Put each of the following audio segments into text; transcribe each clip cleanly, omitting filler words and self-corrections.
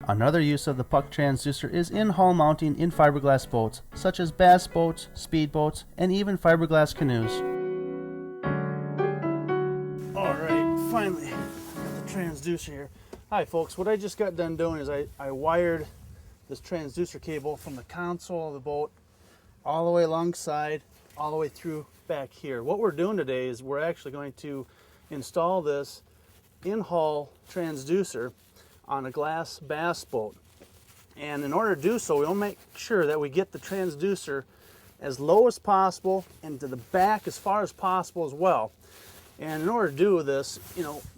Another use of the puck transducer is in hull mounting in fiberglass boats, such as bass boats, speedboats, and even fiberglass canoes. Alright, finally, got the transducer here. Hi folks, what I just got done doing is I wired this transducer cable from the console of the boat all the way alongside, all the way through back here. What we're doing today is we're actually going to install this in-hull transducer on a glass bass boat. And in order to do so, we'll make sure that we get the transducer as low as possible and to the back as far as possible as well. And in order to do this,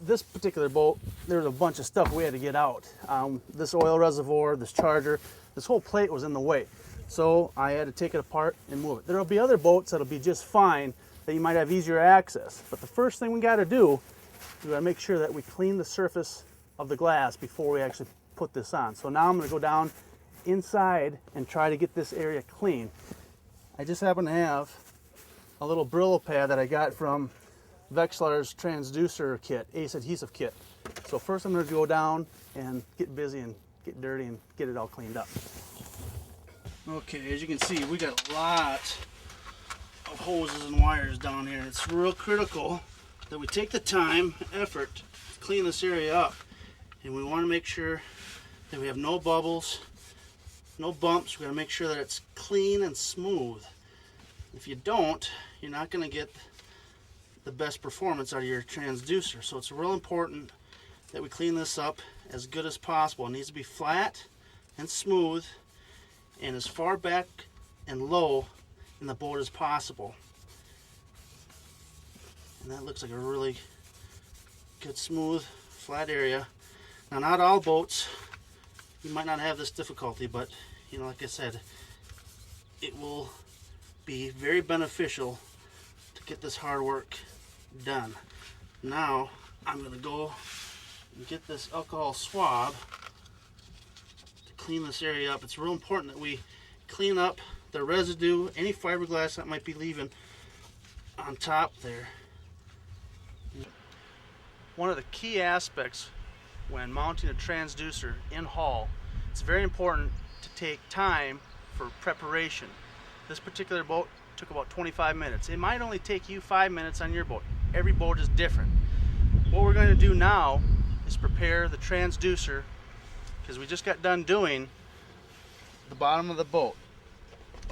this particular boat, there's a bunch of stuff we had to get out. This oil reservoir, this charger, this whole plate was in the way. So I had to take it apart and move it. There'll be other boats that'll be just fine, that you might have easier access. But the first thing we gotta do, we gotta make sure that we clean the surface of the glass before we actually put this on. So now I'm gonna go down inside and try to get this area clean. I just happen to have a little Brillo pad that I got from Vexlar's transducer kit, Ace adhesive kit. So first I'm going to go down and get busy and get dirty and get it all cleaned up. Okay, as you can see, we got a lot of hoses and wires down here. It's real critical that we take the time, effort to clean this area up. And we want to make sure that we have no bubbles, no bumps. We're going to make sure that it's clean and smooth. If you don't, you're not going to get the best performance out of your transducer. So it's real important that we clean this up as good as possible. It needs to be flat and smooth and as far back and low in the boat as possible. And that looks like a really good, smooth, flat area. Now, not all boats, you might not have this difficulty, but like I said, it will be very beneficial to get this hard work done. Now I'm going to go and get this alcohol swab to clean this area up. It's real important that we clean up the residue, any fiberglass that might be leaving on top there. One of the key aspects when mounting a transducer in hull, it's very important to take time for preparation. This particular boat took about 25 minutes. It might only take you 5 minutes on your boat. Every boat is different. What we're going to do now is prepare the transducer, because we just got done doing the bottom of the boat.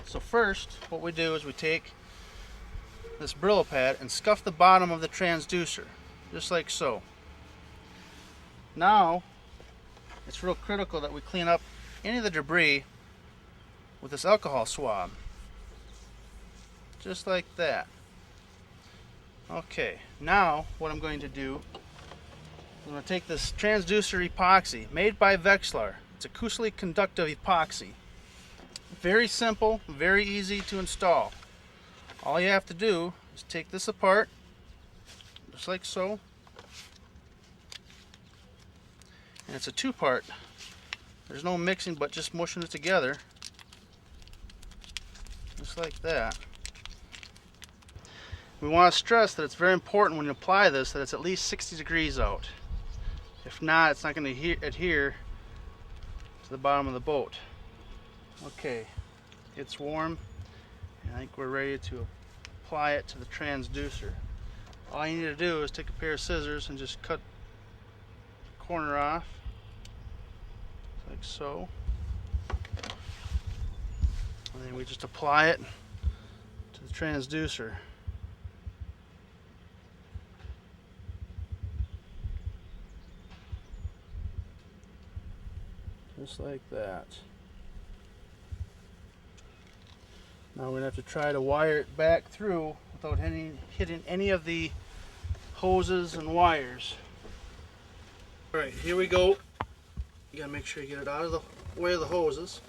So first, what we do is we take this Brillo pad and scuff the bottom of the transducer, just like so. Now, it's real critical that we clean up any of the debris with this alcohol swab. Just like that. Okay, now what I'm going to do, I'm going to take this transducer epoxy made by Vexlar. It's acoustically conductive epoxy. Very simple, very easy to install. All you have to do is take this apart, just like so. And it's a two-part. There's no mixing but just mushing it together. Just like that. We want to stress that it's very important when you apply this that it's at least 60 degrees out. If not, it's not going to adhere to the bottom of the boat. Okay, it's warm, and I think we're ready to apply it to the transducer. All you need to do is take a pair of scissors and just cut the corner off, like so. And then we just apply it to the transducer. Just like that. Now we're going to have to try to wire it back through without hitting any of the hoses and wires. Alright, here we go. You got to make sure you get it out of the way of the hoses.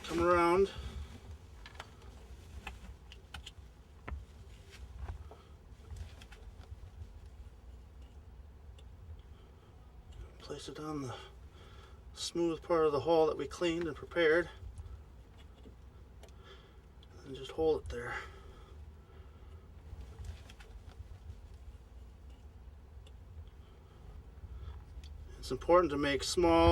Come around. Place it on the smooth part of the hull that we cleaned and prepared, and just hold it there. It's important to make small